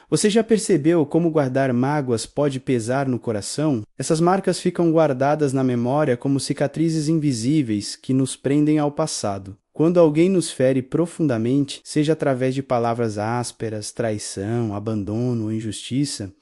Você já percebeu como guardar mágoas pode pesar no coração? Essas marcas ficam guardadas na memória como cicatrizes invisíveis que nos prendem ao passado. Quando alguém nos fere profundamente, seja através de palavras ásperas, traição, abandono ou injustiça,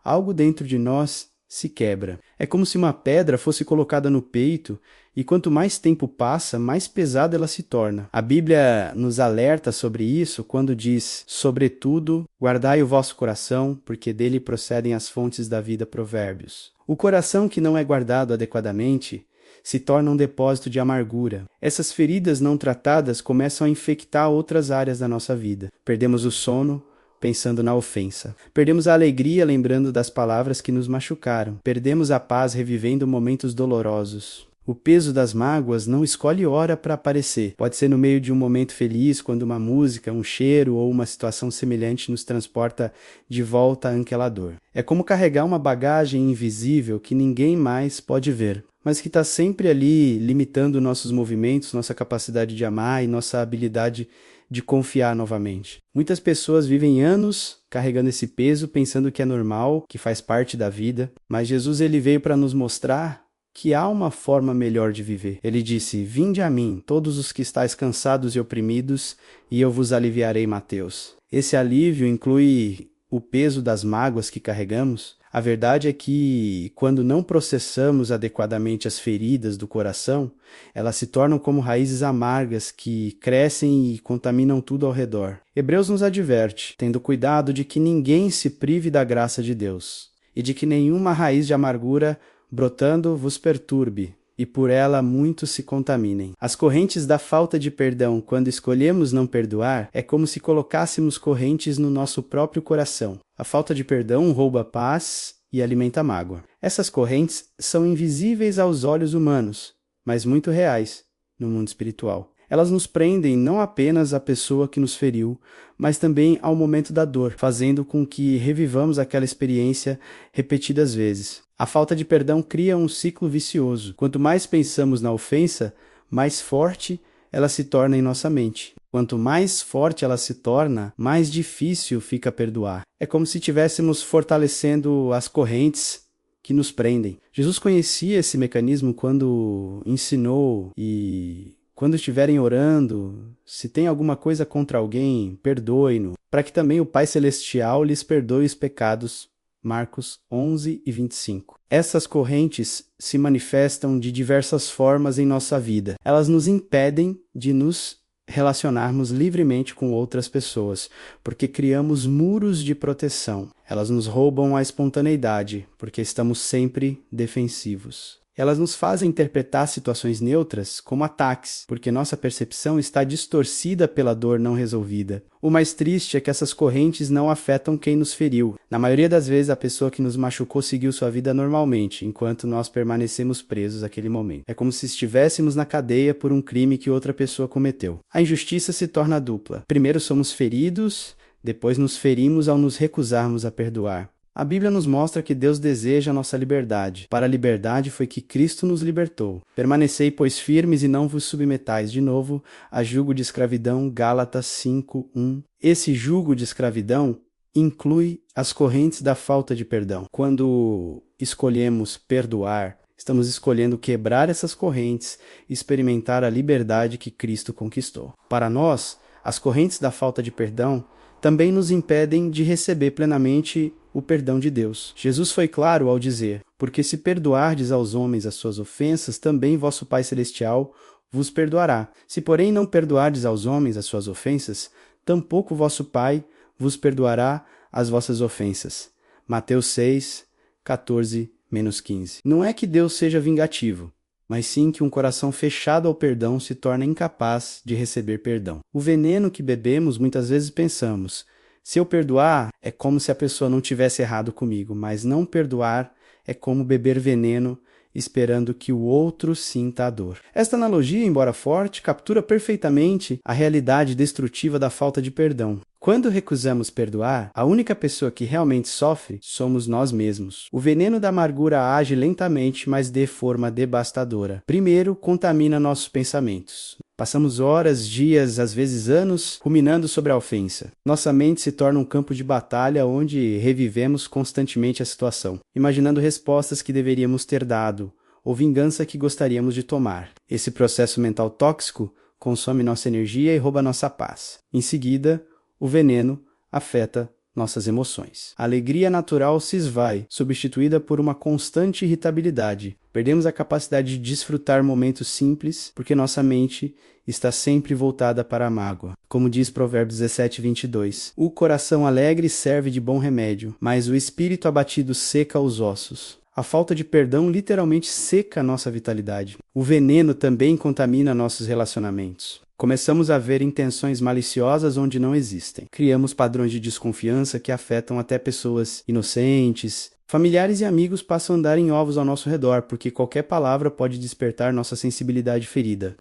algo dentro de nós se quebra. É como se uma pedra fosse colocada no peito e quanto mais tempo passa, mais pesada ela se torna. A Bíblia nos alerta sobre isso quando diz: "Sobretudo, guardai o vosso coração, porque dele procedem as fontes da vida." Provérbios. O coração que não é guardado adequadamente se torna um depósito de amargura. Essas feridas não tratadas começam a infectar outras áreas da nossa vida. Perdemos o sono pensando na ofensa. Perdemos a alegria lembrando das palavras que nos machucaram. Perdemos a paz revivendo momentos dolorosos. O peso das mágoas não escolhe hora para aparecer. Pode ser no meio de um momento feliz, quando uma música, um cheiro ou uma situação semelhante nos transporta de volta àquela dor. É como carregar uma bagagem invisível que ninguém mais pode ver, mas que está sempre ali limitando nossos movimentos, nossa capacidade de amar e nossa habilidade de confiar novamente. Muitas pessoas vivem anos carregando esse peso, pensando que é normal, que faz parte da vida, mas Jesus ele veio para nos mostrar que há uma forma melhor de viver. Ele disse: "Vinde a mim, todos os que estáis cansados e oprimidos, e eu vos aliviarei." Mateus. Esse alívio inclui o peso das mágoas que carregamos. A verdade é que, quando não processamos adequadamente as feridas do coração, elas se tornam como raízes amargas que crescem e contaminam tudo ao redor. Hebreus nos adverte, tendo cuidado de que ninguém se prive da graça de Deus, e de que nenhuma raiz de amargura brotando vos perturbe, e por ela muitos se contaminem. As correntes da falta de perdão, quando escolhemos não perdoar, é como se colocássemos correntes no nosso próprio coração. A falta de perdão rouba a paz e alimenta a mágoa. Essas correntes são invisíveis aos olhos humanos, mas muito reais no mundo espiritual. Elas nos prendem não apenas à pessoa que nos feriu, mas também ao momento da dor, fazendo com que revivamos aquela experiência repetidas vezes. A falta de perdão cria um ciclo vicioso. Quanto mais pensamos na ofensa, mais forte ela se torna em nossa mente. Quanto mais forte ela se torna, mais difícil fica perdoar. É como se estivéssemos fortalecendo as correntes que nos prendem. Jesus conhecia esse mecanismo quando ensinou e quando estiverem orando, se tem alguma coisa contra alguém, perdoe-no, para que também o Pai Celestial lhes perdoe os pecados. Marcos 11 e 25. Essas correntes se manifestam de diversas formas em nossa vida. Elas nos impedem de nos relacionarmos livremente com outras pessoas, porque criamos muros de proteção. Elas nos roubam a espontaneidade, porque estamos sempre defensivos. Elas nos fazem interpretar situações neutras como ataques, porque nossa percepção está distorcida pela dor não resolvida. O mais triste é que essas correntes não afetam quem nos feriu. Na maioria das vezes, a pessoa que nos machucou seguiu sua vida normalmente, enquanto nós permanecemos presos àquele momento. É como se estivéssemos na cadeia por um crime que outra pessoa cometeu. A injustiça se torna dupla. Primeiro somos feridos, depois nos ferimos ao nos recusarmos a perdoar. A Bíblia nos mostra que Deus deseja a nossa liberdade. Para a liberdade foi que Cristo nos libertou. Permanecei, pois, firmes e não vos submetais de novo a jugo de escravidão. Gálatas 5:1. Esse jugo de escravidão inclui as correntes da falta de perdão. Quando escolhemos perdoar, estamos escolhendo quebrar essas correntes e experimentar a liberdade que Cristo conquistou. Para nós, as correntes da falta de perdão também nos impedem de receber plenamente o perdão de Deus. Jesus foi claro ao dizer: "Porque se perdoardes aos homens as suas ofensas, também vosso Pai Celestial vos perdoará. Se, porém, não perdoardes aos homens as suas ofensas, tampouco vosso Pai vos perdoará as vossas ofensas." Mateus 6, 14-15. Não é que Deus seja vingativo, mas sim que um coração fechado ao perdão se torna incapaz de receber perdão. O veneno que bebemos, muitas vezes pensamos: se eu perdoar, é como se a pessoa não tivesse errado comigo, mas não perdoar é como beber veneno, esperando que o outro sinta a dor. Esta analogia, embora forte, captura perfeitamente a realidade destrutiva da falta de perdão. Quando recusamos perdoar, a única pessoa que realmente sofre somos nós mesmos. O veneno da amargura age lentamente, mas de forma devastadora. Primeiro, contamina nossos pensamentos. Passamos horas, dias, às vezes anos, ruminando sobre a ofensa. Nossa mente se torna um campo de batalha onde revivemos constantemente a situação, imaginando respostas que deveríamos ter dado, ou vingança que gostaríamos de tomar. Esse processo mental tóxico consome nossa energia e rouba nossa paz. Em seguida, o veneno afeta nossas emoções. A alegria natural se esvai, substituída por uma constante irritabilidade. Perdemos a capacidade de desfrutar momentos simples, porque nossa mente está sempre voltada para a mágoa. Como diz Provérbios 17:22, o coração alegre serve de bom remédio, mas o espírito abatido seca os ossos. A falta de perdão literalmente seca nossa vitalidade. O veneno também contamina nossos relacionamentos. Começamos a ver intenções maliciosas onde não existem. Criamos padrões de desconfiança que afetam até pessoas inocentes. Familiares e amigos passam a andar em ovos ao nosso redor, porque qualquer palavra pode despertar nossa sensibilidade ferida.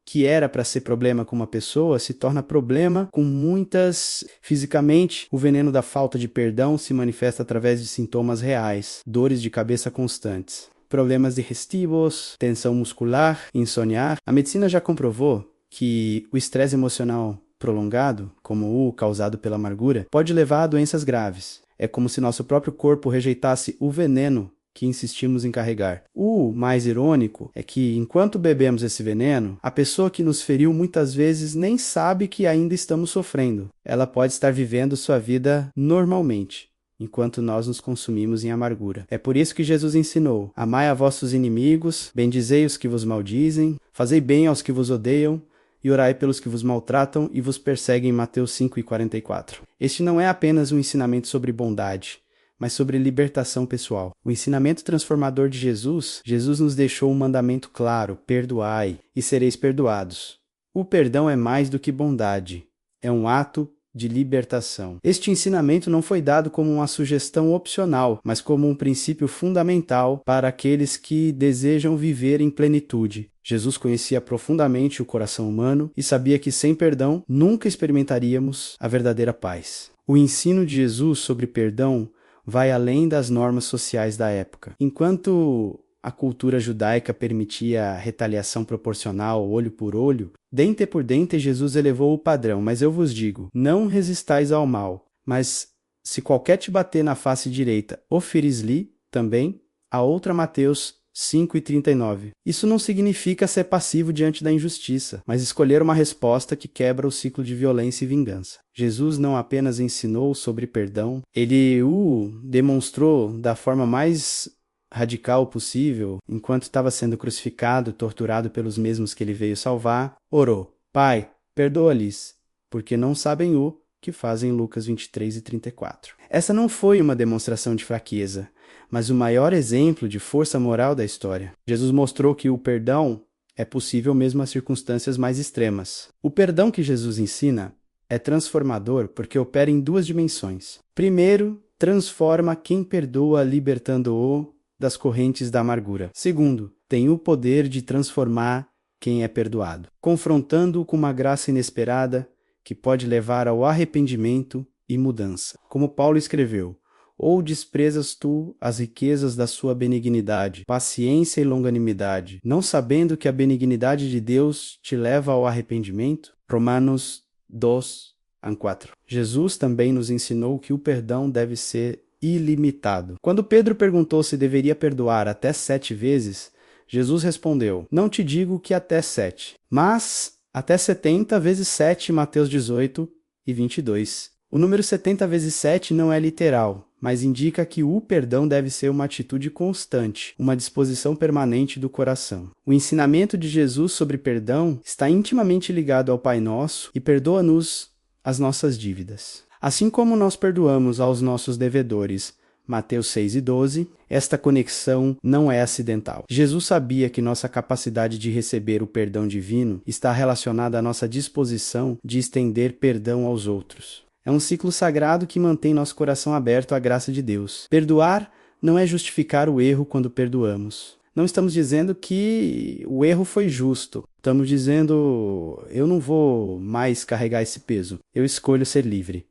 Que era para ser problema com uma pessoa se torna problema com muitas. Fisicamente, o veneno da falta de perdão se manifesta através de sintomas reais, dores de cabeça constantes, problemas digestivos, tensão muscular, insônia. A medicina já comprovou que o estresse emocional prolongado, como o causado pela amargura, pode levar a doenças graves. É como se nosso próprio corpo rejeitasse o veneno que insistimos em carregar. O mais irônico é que, enquanto bebemos esse veneno, a pessoa que nos feriu muitas vezes nem sabe que ainda estamos sofrendo. Ela pode estar vivendo sua vida normalmente, enquanto nós nos consumimos em amargura. É por isso que Jesus ensinou: amai a vossos inimigos, bendizei os que vos maldizem, fazei bem aos que vos odeiam, e orai pelos que vos maltratam e vos perseguem, em Mateus 5:44. Este não é apenas um ensinamento sobre bondade, mas sobre libertação pessoal. O ensinamento transformador de Jesus nos deixou um mandamento claro: perdoai e sereis perdoados. O perdão é mais do que bondade, é um ato de libertação. Este ensinamento não foi dado como uma sugestão opcional, mas como um princípio fundamental para aqueles que desejam viver em plenitude. Jesus conhecia profundamente o coração humano e sabia que sem perdão nunca experimentaríamos a verdadeira paz. O ensino de Jesus sobre perdão vai além das normas sociais da época. Enquanto a cultura judaica permitia a retaliação proporcional, olho por olho, dente por dente Jesus elevou o padrão. Mas eu vos digo, não resistais ao mal, mas se qualquer te bater na face direita, ofereis-lhe também a outra. Mateus 5:39. Isso não significa ser passivo diante da injustiça, mas escolher uma resposta que quebra o ciclo de violência e vingança. Jesus não apenas ensinou sobre perdão, ele o demonstrou da forma mais radical possível, enquanto estava sendo crucificado, torturado pelos mesmos que ele veio salvar. Orou: Pai, perdoa-lhes, porque não sabem o que fazem. Lucas 23:34. Essa não foi uma demonstração de fraqueza, mas o maior exemplo de força moral da história. Jesus mostrou que o perdão é possível mesmo às circunstâncias mais extremas. O perdão que Jesus ensina é transformador porque opera em duas dimensões. Primeiro, transforma quem perdoa, libertando-o das correntes da amargura. Segundo, tem o poder de transformar quem é perdoado, confrontando-o com uma graça inesperada que pode levar ao arrependimento e mudança. Como Paulo escreveu: ou desprezas tu as riquezas da sua benignidade, paciência e longanimidade, não sabendo que a benignidade de Deus te leva ao arrependimento? Romanos 2:4. Jesus também nos ensinou que o perdão deve ser ilimitado. Quando Pedro perguntou se deveria perdoar até 7 vezes, Jesus respondeu: não te digo que até 7, mas até 70 vezes 7, Mateus 18:22. O número 70 vezes 7 não é literal, mas indica que o perdão deve ser uma atitude constante, uma disposição permanente do coração. O ensinamento de Jesus sobre perdão está intimamente ligado ao Pai Nosso e perdoa-nos as nossas dívidas. Assim como nós perdoamos aos nossos devedores, Mateus 6:12, esta conexão não é acidental. Jesus sabia que nossa capacidade de receber o perdão divino está relacionada à nossa disposição de estender perdão aos outros. É um ciclo sagrado que mantém nosso coração aberto à graça de Deus. Perdoar não é justificar o erro quando perdoamos. Não estamos dizendo que o erro foi justo. Estamos dizendo: eu não vou mais carregar esse peso. Eu escolho ser livre.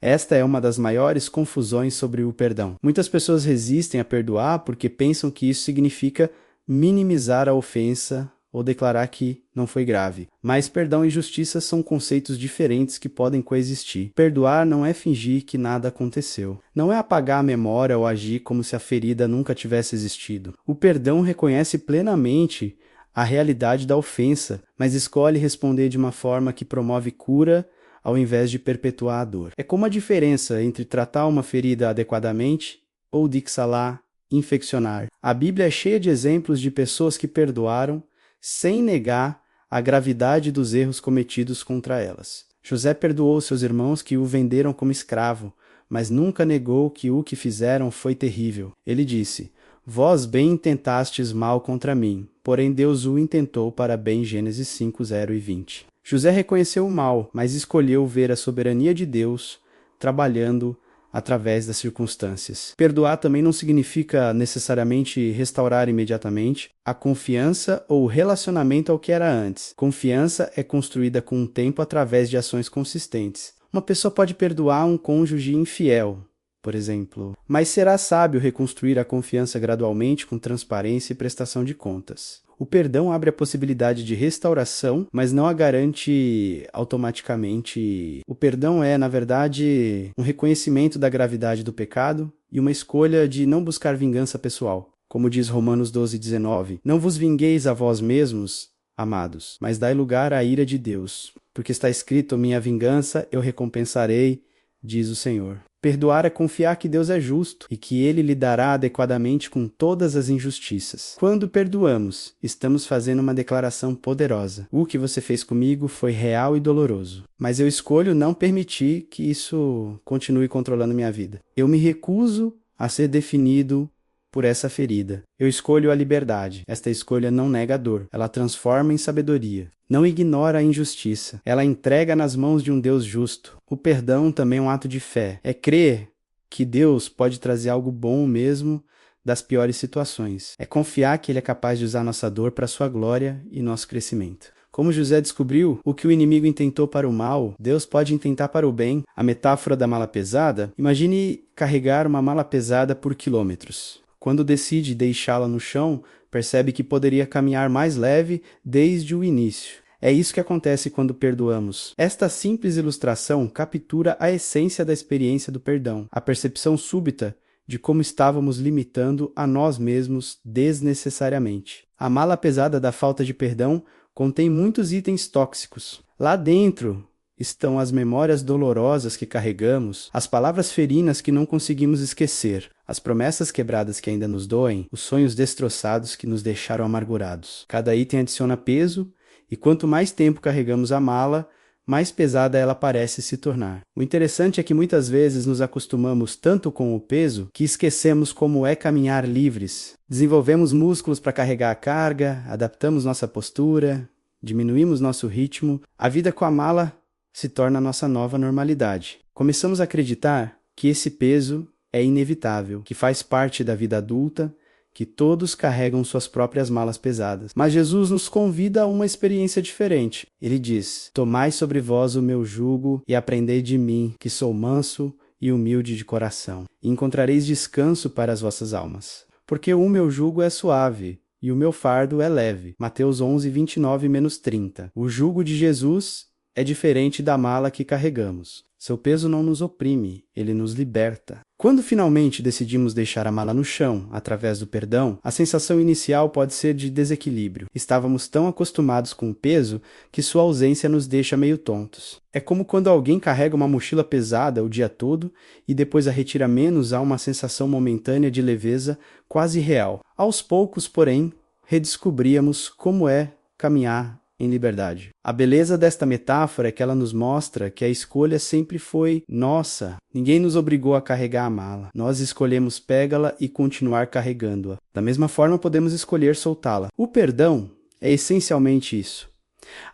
Esta é uma das maiores confusões sobre o perdão. Muitas pessoas resistem a perdoar porque pensam que isso significa minimizar a ofensa ou declarar que não foi grave. Mas perdão e justiça são conceitos diferentes que podem coexistir. Perdoar não é fingir que nada aconteceu. Não é apagar a memória ou agir como se a ferida nunca tivesse existido. O perdão reconhece plenamente a realidade da ofensa, mas escolhe responder de uma forma que promove cura ao invés de perpetuar a dor. É como a diferença entre tratar uma ferida adequadamente ou dixalar, infeccionar. A Bíblia é cheia de exemplos de pessoas que perdoaram sem negar a gravidade dos erros cometidos contra elas. José perdoou seus irmãos que o venderam como escravo, mas nunca negou que o que fizeram foi terrível. Ele disse: vós bem intentastes mal contra mim, porém Deus o intentou para bem. Gênesis 5, 0 e 20. José reconheceu o mal, mas escolheu ver a soberania de Deus trabalhando através das circunstâncias. Perdoar também não significa necessariamente restaurar imediatamente a confiança ou o relacionamento ao que era antes. Confiança é construída com o tempo através de ações consistentes. Uma pessoa pode perdoar um cônjuge infiel, por exemplo, mas será sábio reconstruir a confiança gradualmente com transparência e prestação de contas. O perdão abre a possibilidade de restauração, mas não a garante automaticamente. O perdão é, na verdade, um reconhecimento da gravidade do pecado e uma escolha de não buscar vingança pessoal. Como diz Romanos 12:19, não vos vingueis a vós mesmos, amados, mas dai lugar à ira de Deus, porque está escrito: minha vingança eu recompensarei, diz o Senhor. Perdoar é confiar que Deus é justo e que Ele lidará adequadamente com todas as injustiças. Quando perdoamos, estamos fazendo uma declaração poderosa. O que você fez comigo foi real e doloroso, mas eu escolho não permitir que isso continue controlando minha vida. Eu me recuso a ser definido por essa ferida. Eu escolho a liberdade. Esta escolha não nega a dor, ela transforma em sabedoria. Não ignora a injustiça, ela entrega nas mãos de um Deus justo. O perdão também é um ato de fé. É crer que Deus pode trazer algo bom mesmo das piores situações. É confiar que Ele é capaz de usar nossa dor para a sua glória e nosso crescimento. Como José descobriu, o que o inimigo intentou para o mal, Deus pode intentar para o bem. A metáfora da mala pesada, imagine carregar uma mala pesada por quilômetros. Quando decide deixá-la no chão, percebe que poderia caminhar mais leve desde o início. É isso que acontece quando perdoamos. Esta simples ilustração captura a essência da experiência do perdão, a percepção súbita de como estávamos limitando a nós mesmos desnecessariamente. A mala pesada da falta de perdão contém muitos itens tóxicos. Lá dentro estão as memórias dolorosas que carregamos, as palavras ferinas que não conseguimos esquecer, as promessas quebradas que ainda nos doem, os sonhos destroçados que nos deixaram amargurados. Cada item adiciona peso, e quanto mais tempo carregamos a mala, mais pesada ela parece se tornar. O interessante é que muitas vezes nos acostumamos tanto com o peso que esquecemos como é caminhar livres. Desenvolvemos músculos para carregar a carga, adaptamos nossa postura, diminuímos nosso ritmo. A vida com a mala se torna a nossa nova normalidade. Começamos a acreditar que esse peso é inevitável, que faz parte da vida adulta, que todos carregam suas próprias malas pesadas. Mas Jesus nos convida a uma experiência diferente. Ele diz: tomai sobre vós o meu jugo e aprendei de mim, que sou manso e humilde de coração, e encontrareis descanso para as vossas almas. Porque o meu jugo é suave e o meu fardo é leve. Mateus 11, 29-30. O jugo de Jesus é diferente da mala que carregamos. Seu peso não nos oprime, ele nos liberta. Quando finalmente decidimos deixar a mala no chão, através do perdão, a sensação inicial pode ser de desequilíbrio. Estávamos tão acostumados com o peso que sua ausência nos deixa meio tontos. É como quando alguém carrega uma mochila pesada o dia todo e depois a retira menos, há uma sensação momentânea de leveza quase real. Aos poucos, porém, redescobríamos como é caminhar em liberdade. A beleza desta metáfora é que ela nos mostra que a escolha sempre foi nossa. Ninguém nos obrigou a carregar a mala. Nós escolhemos pegá-la e continuar carregando-a. Da mesma forma, podemos escolher soltá-la. O perdão é essencialmente isso.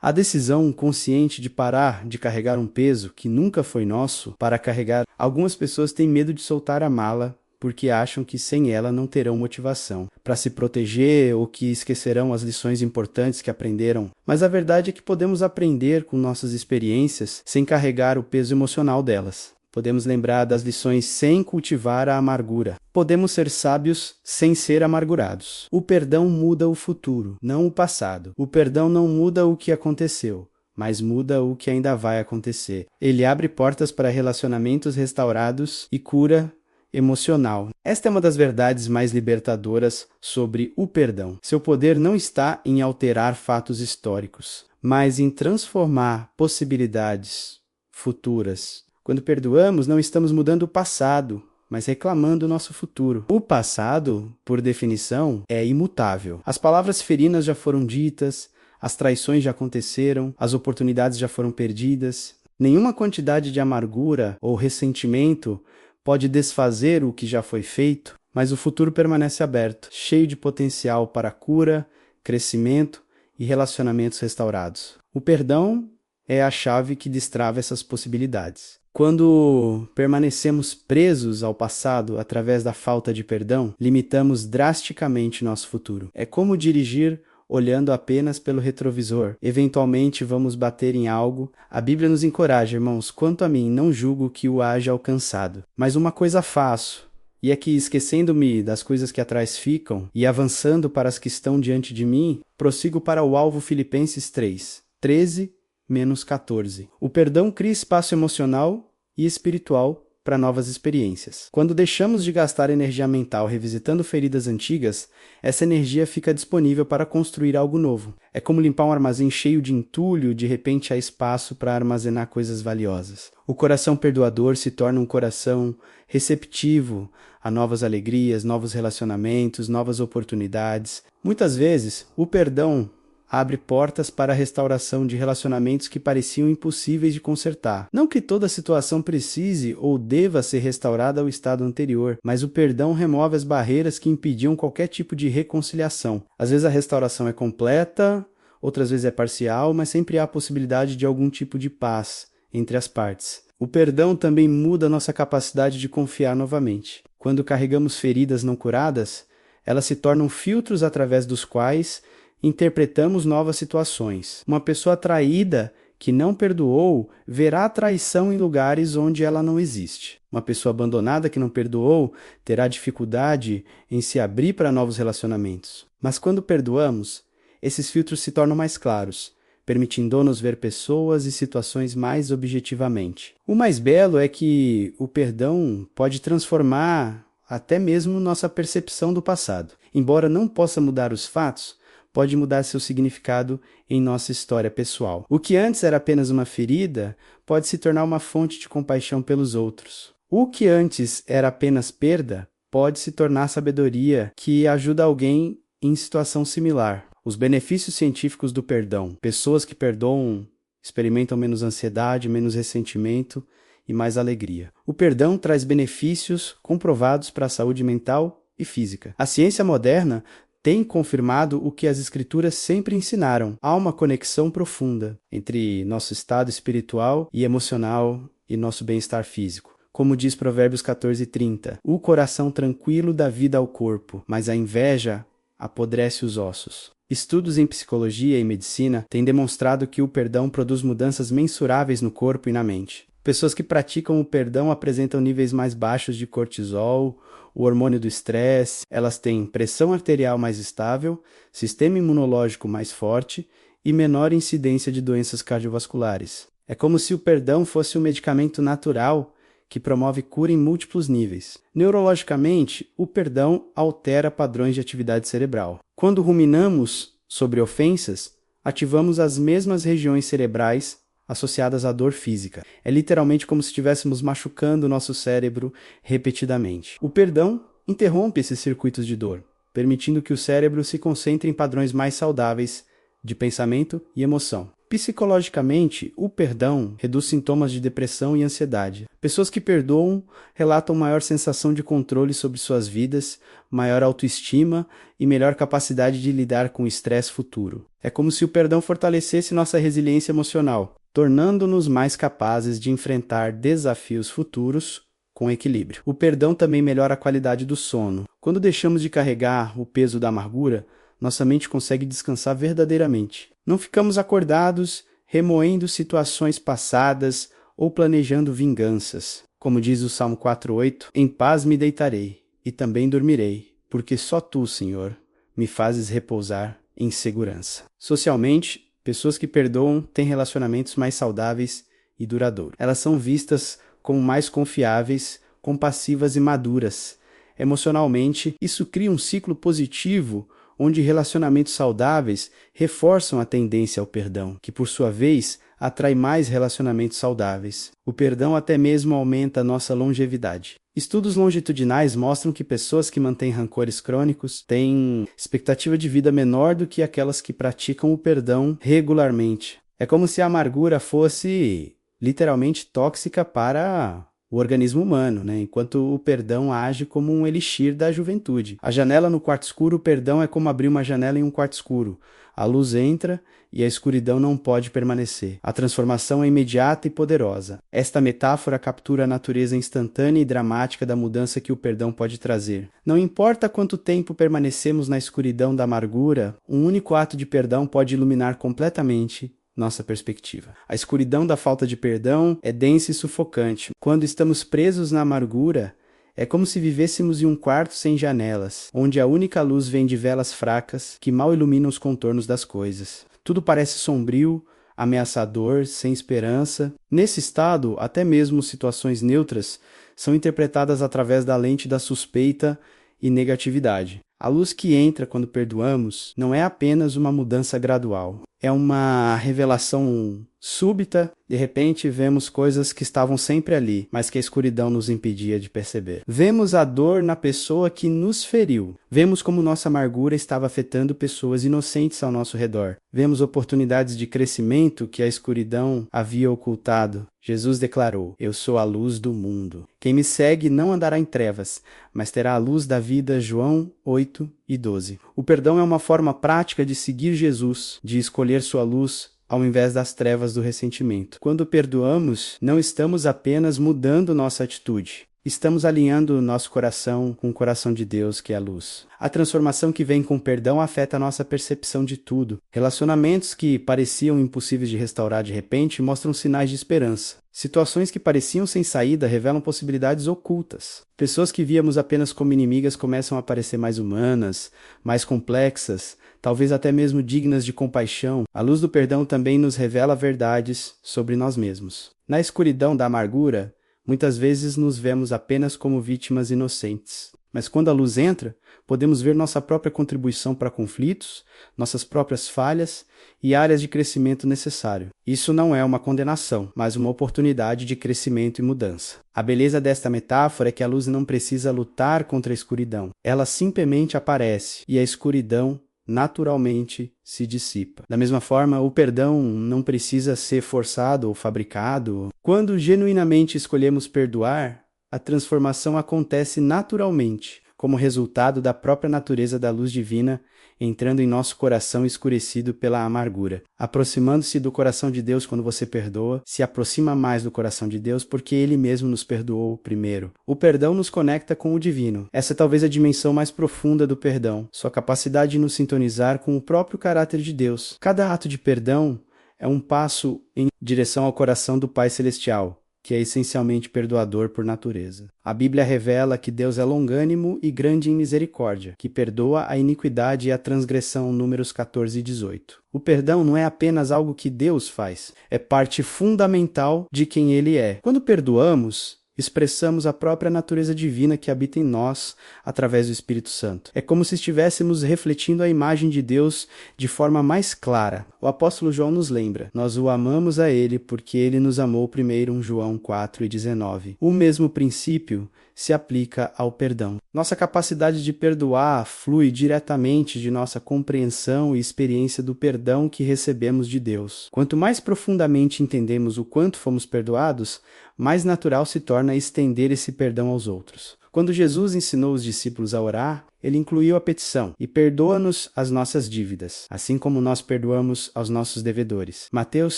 A decisão consciente de parar de carregar um peso que nunca foi nosso para carregar. Algumas pessoas têm medo de soltar a mala porque acham que sem ela não terão motivação para se proteger ou que esquecerão as lições importantes que aprenderam. Mas a verdade é que podemos aprender com nossas experiências sem carregar o peso emocional delas. Podemos lembrar das lições sem cultivar a amargura. Podemos ser sábios sem ser amargurados. O perdão muda o futuro, não o passado. O perdão não muda o que aconteceu, mas muda o que ainda vai acontecer. Ele abre portas para relacionamentos restaurados e cura emocional. Esta é uma das verdades mais libertadoras sobre o perdão. Seu poder não está em alterar fatos históricos, mas em transformar possibilidades futuras. Quando perdoamos, não estamos mudando o passado, mas reclamando o nosso futuro. O passado, por definição, é imutável. As palavras ferinas já foram ditas, as traições já aconteceram, as oportunidades já foram perdidas. Nenhuma quantidade de amargura ou ressentimento pode desfazer o que já foi feito, mas o futuro permanece aberto, cheio de potencial para cura, crescimento e relacionamentos restaurados. O perdão é a chave que destrava essas possibilidades. Quando permanecemos presos ao passado através da falta de perdão, limitamos drasticamente nosso futuro. É como dirigir olhando apenas pelo retrovisor. Eventualmente vamos bater em algo. A Bíblia nos encoraja, irmãos, quanto a mim, não julgo que o haja alcançado. Mas uma coisa faço, e é que, esquecendo-me das coisas que atrás ficam e avançando para as que estão diante de mim, prossigo para o alvo. Filipenses 3, 13-14. O perdão cria espaço emocional e espiritual para novas experiências. Quando deixamos de gastar energia mental revisitando feridas antigas, essa energia fica disponível para construir algo novo. É como limpar um armazém cheio de entulho, de repente há espaço para armazenar coisas valiosas. O coração perdoador se torna um coração receptivo a novas alegrias, novos relacionamentos, novas oportunidades. Muitas vezes, o perdão abre portas para a restauração de relacionamentos que pareciam impossíveis de consertar. Não que toda situação precise ou deva ser restaurada ao estado anterior, mas o perdão remove as barreiras que impediam qualquer tipo de reconciliação. Às vezes a restauração é completa, outras vezes é parcial, mas sempre há a possibilidade de algum tipo de paz entre as partes. O perdão também muda nossa capacidade de confiar novamente. Quando carregamos feridas não curadas, elas se tornam filtros através dos quais interpretamos novas situações. Uma pessoa traída que não perdoou verá a traição em lugares onde ela não existe. Uma pessoa abandonada que não perdoou terá dificuldade em se abrir para novos relacionamentos. Mas quando perdoamos, esses filtros se tornam mais claros, permitindo-nos ver pessoas e situações mais objetivamente. O mais belo é que o perdão pode transformar até mesmo nossa percepção do passado. Embora não possa mudar os fatos, pode mudar seu significado em nossa história pessoal. O que antes era apenas uma ferida, pode se tornar uma fonte de compaixão pelos outros. O que antes era apenas perda, pode se tornar sabedoria que ajuda alguém em situação similar. Os benefícios científicos do perdão. Pessoas que perdoam experimentam menos ansiedade, menos ressentimento e mais alegria. O perdão traz benefícios comprovados para a saúde mental e física. A ciência moderna tem confirmado o que as escrituras sempre ensinaram. Há uma conexão profunda entre nosso estado espiritual e emocional e nosso bem-estar físico. Como diz Provérbios 14:30, o coração tranquilo dá vida ao corpo, mas a inveja apodrece os ossos. Estudos em psicologia e medicina têm demonstrado que o perdão produz mudanças mensuráveis no corpo e na mente. Pessoas que praticam o perdão apresentam níveis mais baixos de cortisol, o hormônio do estresse, elas têm pressão arterial mais estável, sistema imunológico mais forte e menor incidência de doenças cardiovasculares. É como se o perdão fosse um medicamento natural que promove cura em múltiplos níveis. Neurologicamente, o perdão altera padrões de atividade cerebral. Quando ruminamos sobre ofensas, ativamos as mesmas regiões cerebrais associadas à dor física. É literalmente como se estivéssemos machucando o nosso cérebro repetidamente. O perdão interrompe esses circuitos de dor, permitindo que o cérebro se concentre em padrões mais saudáveis de pensamento e emoção. Psicologicamente, o perdão reduz sintomas de depressão e ansiedade. Pessoas que perdoam relatam maior sensação de controle sobre suas vidas, maior autoestima e melhor capacidade de lidar com o estresse futuro. É como se o perdão fortalecesse nossa resiliência emocional, tornando-nos mais capazes de enfrentar desafios futuros com equilíbrio. O perdão também melhora a qualidade do sono. Quando deixamos de carregar o peso da amargura, nossa mente consegue descansar verdadeiramente. Não ficamos acordados, remoendo situações passadas ou planejando vinganças. Como diz o Salmo 4:8, em paz me deitarei e também dormirei, porque só tu, Senhor, me fazes repousar em segurança. Socialmente, pessoas que perdoam têm relacionamentos mais saudáveis e duradouros. Elas são vistas como mais confiáveis, compassivas e maduras. Emocionalmente, isso cria um ciclo positivo onde relacionamentos saudáveis reforçam a tendência ao perdão, que por sua vez atrai mais relacionamentos saudáveis. O perdão até mesmo aumenta a nossa longevidade. Estudos longitudinais mostram que pessoas que mantêm rancores crônicos têm expectativa de vida menor do que aquelas que praticam o perdão regularmente. É como se a amargura fosse literalmente tóxica para o organismo humano, enquanto o perdão age como um elixir da juventude. A janela no quarto escuro, o perdão é como abrir uma janela em um quarto escuro. A luz entra e a escuridão não pode permanecer. A transformação é imediata e poderosa. Esta metáfora captura a natureza instantânea e dramática da mudança que o perdão pode trazer. Não importa quanto tempo permanecemos na escuridão da amargura, um único ato de perdão pode iluminar completamente nossa perspectiva. A escuridão da falta de perdão é densa e sufocante. Quando estamos presos na amargura, é como se vivêssemos em um quarto sem janelas, onde a única luz vem de velas fracas que mal iluminam os contornos das coisas. Tudo parece sombrio, ameaçador, sem esperança. Nesse estado, até mesmo situações neutras são interpretadas através da lente da suspeita e negatividade. A luz que entra quando perdoamos não é apenas uma mudança gradual. É uma revelação súbita. De repente, vemos coisas que estavam sempre ali, mas que a escuridão nos impedia de perceber. Vemos a dor na pessoa que nos feriu. Vemos como nossa amargura estava afetando pessoas inocentes ao nosso redor. Vemos oportunidades de crescimento que a escuridão havia ocultado. Jesus declarou: "Eu sou a luz do mundo. Quem me segue não andará em trevas, mas terá a luz da vida." João 8:12. O perdão é uma forma prática de seguir Jesus, de escolher sua luz ao invés das trevas do ressentimento. Quando perdoamos, não estamos apenas mudando nossa atitude. Estamos alinhando nosso coração com o coração de Deus, que é a luz. A transformação que vem com o perdão afeta a nossa percepção de tudo. Relacionamentos que pareciam impossíveis de restaurar de repente mostram sinais de esperança. Situações que pareciam sem saída revelam possibilidades ocultas. Pessoas que víamos apenas como inimigas começam a parecer mais humanas, mais complexas, talvez até mesmo dignas de compaixão. A luz do perdão também nos revela verdades sobre nós mesmos. Na escuridão da amargura, muitas vezes nos vemos apenas como vítimas inocentes. Mas quando a luz entra, podemos ver nossa própria contribuição para conflitos, nossas próprias falhas e áreas de crescimento necessário. Isso não é uma condenação, mas uma oportunidade de crescimento e mudança. A beleza desta metáfora é que a luz não precisa lutar contra a escuridão. Ela simplesmente aparece e a escuridão naturalmente se dissipa. Da mesma forma, o perdão não precisa ser forçado ou fabricado. Quando genuinamente escolhemos perdoar, a transformação acontece naturalmente, como resultado da própria natureza da luz divina entrando em nosso coração escurecido pela amargura. Aproximando-se do coração de Deus quando você perdoa, se aproxima mais do coração de Deus porque Ele mesmo nos perdoou primeiro. O perdão nos conecta com o divino. Essa é talvez a dimensão mais profunda do perdão, sua capacidade de nos sintonizar com o próprio caráter de Deus. Cada ato de perdão é um passo em direção ao coração do Pai Celestial, que é essencialmente perdoador por natureza. A Bíblia revela que Deus é longânimo e grande em misericórdia, que perdoa a iniquidade e a transgressão, Números 14:18. O perdão não é apenas algo que Deus faz, é parte fundamental de quem Ele é. Quando perdoamos, expressamos a própria natureza divina que habita em nós através do Espírito Santo. É como se estivéssemos refletindo a imagem de Deus de forma mais clara. O apóstolo João nos lembra: nós o amamos a Ele porque Ele nos amou primeiro, João 4:19. O mesmo princípio se aplica ao perdão. Nossa capacidade de perdoar flui diretamente de nossa compreensão e experiência do perdão que recebemos de Deus. Quanto mais profundamente entendemos o quanto fomos perdoados, mais natural se torna estender esse perdão aos outros. Quando Jesus ensinou os discípulos a orar, ele incluiu a petição: e perdoa-nos as nossas dívidas, assim como nós perdoamos aos nossos devedores. Mateus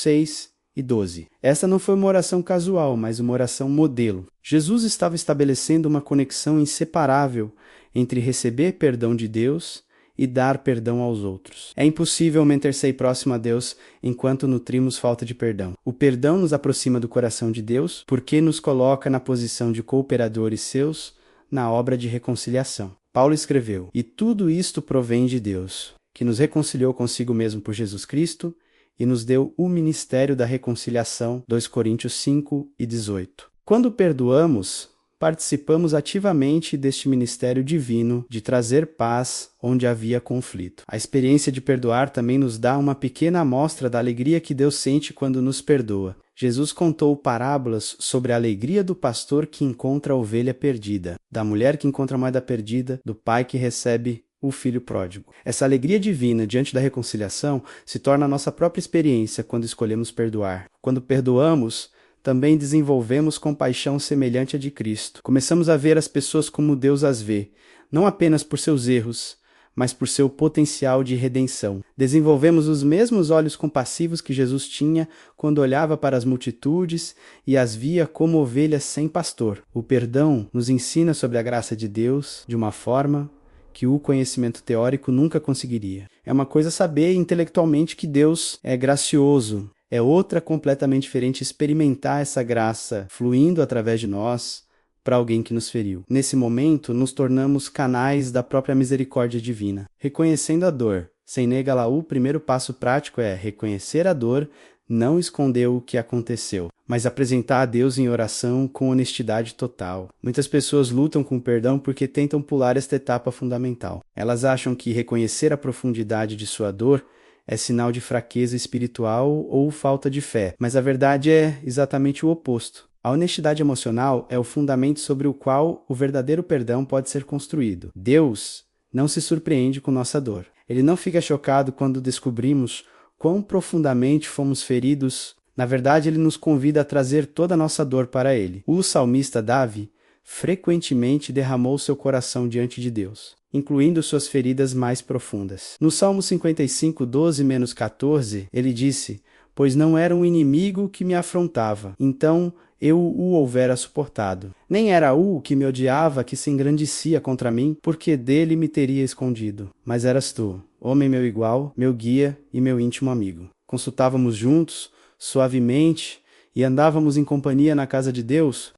6:12. Esta não foi uma oração casual, mas uma oração modelo. Jesus estava estabelecendo uma conexão inseparável entre receber perdão de Deus e dar perdão aos outros. É impossível manter-se próximo a Deus enquanto nutrimos falta de perdão. O perdão nos aproxima do coração de Deus, porque nos coloca na posição de cooperadores seus na obra de reconciliação. Paulo escreveu: "E tudo isto provém de Deus, que nos reconciliou consigo mesmo por Jesus Cristo e nos deu o ministério da reconciliação." 2 Coríntios 5:18. Quando perdoamos, participamos ativamente deste ministério divino de trazer paz onde havia conflito. A experiência de perdoar também nos dá uma pequena amostra da alegria que Deus sente quando nos perdoa. Jesus contou parábolas sobre a alegria do pastor que encontra a ovelha perdida, da mulher que encontra a moeda perdida, do pai que recebe o filho pródigo. Essa alegria divina diante da reconciliação se torna a nossa própria experiência quando escolhemos perdoar. Quando perdoamos, também desenvolvemos compaixão semelhante à de Cristo. Começamos a ver as pessoas como Deus as vê, não apenas por seus erros, mas por seu potencial de redenção. Desenvolvemos os mesmos olhos compassivos que Jesus tinha quando olhava para as multitudes e as via como ovelhas sem pastor. O perdão nos ensina sobre a graça de Deus de uma forma que o conhecimento teórico nunca conseguiria. É uma coisa saber intelectualmente que Deus é gracioso. É outra completamente diferente experimentar essa graça fluindo através de nós para alguém que nos feriu. Nesse momento, nos tornamos canais da própria misericórdia divina. Reconhecendo a dor. Sem negá-la, o primeiro passo prático é reconhecer a dor, não esconder o que aconteceu, mas apresentar a Deus em oração com honestidade total. Muitas pessoas lutam com o perdão porque tentam pular esta etapa fundamental. Elas acham que reconhecer a profundidade de sua dor é sinal de fraqueza espiritual ou falta de fé, mas a verdade é exatamente o oposto. A honestidade emocional é o fundamento sobre o qual o verdadeiro perdão pode ser construído. Deus não se surpreende com nossa dor. Ele não fica chocado quando descobrimos quão profundamente fomos feridos. Na verdade, ele nos convida a trazer toda a nossa dor para ele. O salmista Davi frequentemente derramou seu coração diante de Deus, incluindo suas feridas mais profundas. No Salmo 55, 12-14, ele disse: "Pois não era um inimigo que me afrontava, então eu o houvera suportado. Nem era o que me odiava que se engrandecia contra mim, porque dele me teria escondido. Mas eras tu, homem meu igual, meu guia e meu íntimo amigo." Consultávamos juntos, suavemente, e andávamos em companhia na casa de Deus,